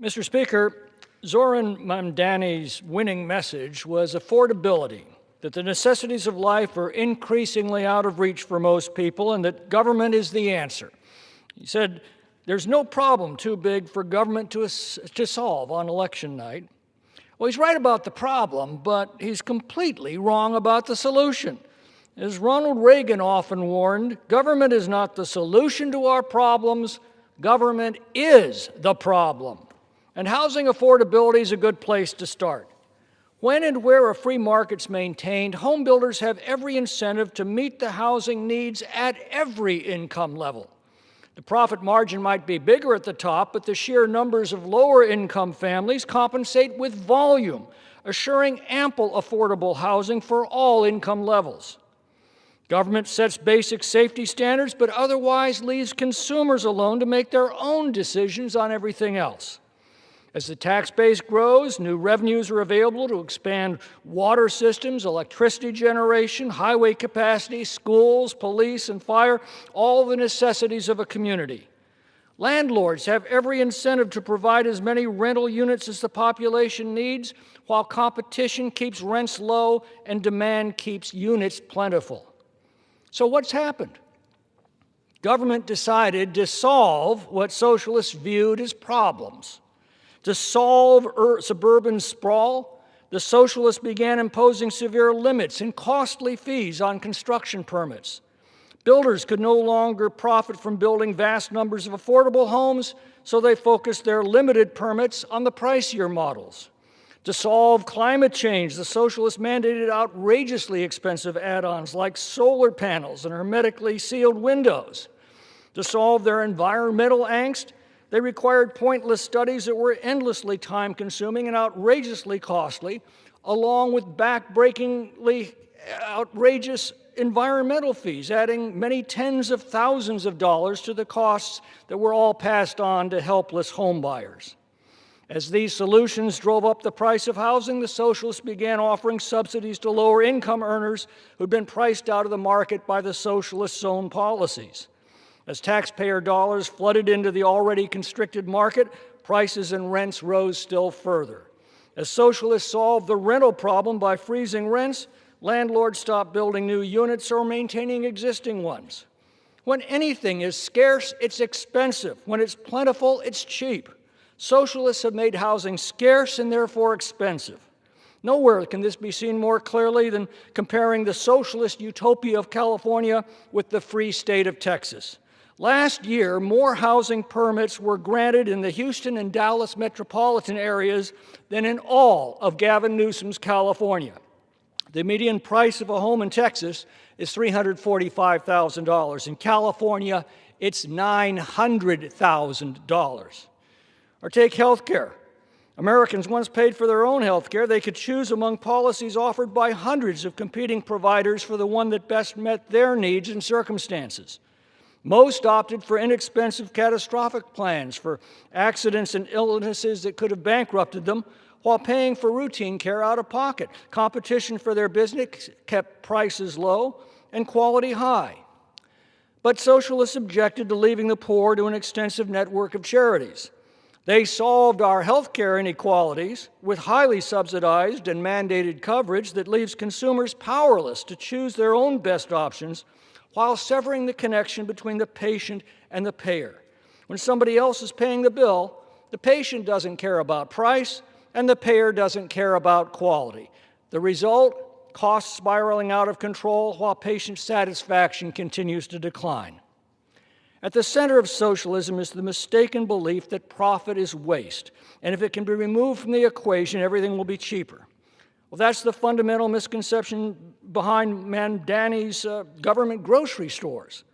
Mr. Speaker, Zoran Mamdani's winning message was affordability, that the necessities of life are increasingly out of reach for most people and that government is the answer. He said, there's no problem too big for government to solve on election night. Well, he's right about the problem, but he's completely wrong about the solution. As Ronald Reagan often warned, government is not the solution to our problems, government is the problem. And housing affordability is a good place to start. When and where a free market's maintained, home builders have every incentive to meet the housing needs at every income level. The profit margin might be bigger at the top, but the sheer numbers of lower income families compensate with volume, assuring ample affordable housing for all income levels. Government sets basic safety standards, but otherwise leaves consumers alone to make their own decisions on everything else. As the tax base grows, new revenues are available to expand water systems, electricity generation, highway capacity, schools, police, and fire, all the necessities of a community. Landlords have every incentive to provide as many rental units as the population needs, while competition keeps rents low and demand keeps units plentiful. So what's happened? Government decided to solve what socialists viewed as problems. To solve suburban sprawl, the socialists began imposing severe limits and costly fees on construction permits. Builders could no longer profit from building vast numbers of affordable homes, so they focused their limited permits on the pricier models. To solve climate change, the socialists mandated outrageously expensive add-ons like solar panels and hermetically sealed windows. To solve their environmental angst, they required pointless studies that were endlessly time-consuming and outrageously costly, along with back-breakingly outrageous environmental fees, adding many tens of thousands of dollars to the costs that were all passed on to helpless homebuyers. As these solutions drove up the price of housing, the socialists began offering subsidies to lower-income earners who'd been priced out of the market by the socialists' own policies. As taxpayer dollars flooded into the already constricted market, prices and rents rose still further. As socialists solved the rental problem by freezing rents, landlords stopped building new units or maintaining existing ones. When anything is scarce, it's expensive. When it's plentiful, it's cheap. Socialists have made housing scarce and therefore expensive. Nowhere can this be seen more clearly than comparing the socialist utopia of California with the free state of Texas. Last year, more housing permits were granted in the Houston and Dallas metropolitan areas than in all of Gavin Newsom's California. The median price of a home in Texas is $345,000. In California, it's $900,000. Or take health care. Americans once paid for their own health care. They could choose among policies offered by hundreds of competing providers for the one that best met their needs and circumstances. Most opted for inexpensive catastrophic plans for accidents and illnesses that could have bankrupted them, while paying for routine care out of pocket. Competition for their business kept prices low and quality high. But socialists objected to leaving the poor to an extensive network of charities. They solved our health care inequalities with highly subsidized and mandated coverage that leaves consumers powerless to choose their own best options, while severing the connection between the patient and the payer. When somebody else is paying the bill, the patient doesn't care about price, and the payer doesn't care about quality. The result, costs spiraling out of control while patient satisfaction continues to decline. At the center of socialism is the mistaken belief that profit is waste, and if it can be removed from the equation, everything will be cheaper. Well, that's the fundamental misconception behind Mamdani's government grocery stores.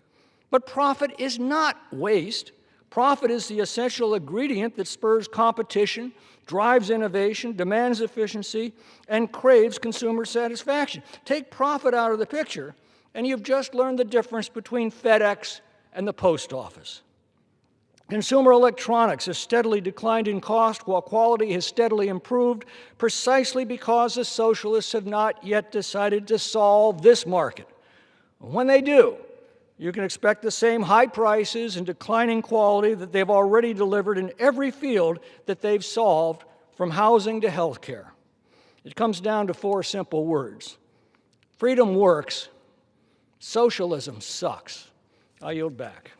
But profit is not waste. Profit is the essential ingredient that spurs competition, drives innovation, demands efficiency, and craves consumer satisfaction. Take profit out of the picture, and you've just learned the difference between FedEx and the post office. Consumer electronics has steadily declined in cost while quality has steadily improved, precisely because the socialists have not yet decided to solve this market. When they do, you can expect the same high prices and declining quality that they've already delivered in every field that they've solved, from housing to health care. It comes down to 4 simple words. Freedom works. Socialism sucks. I yield back.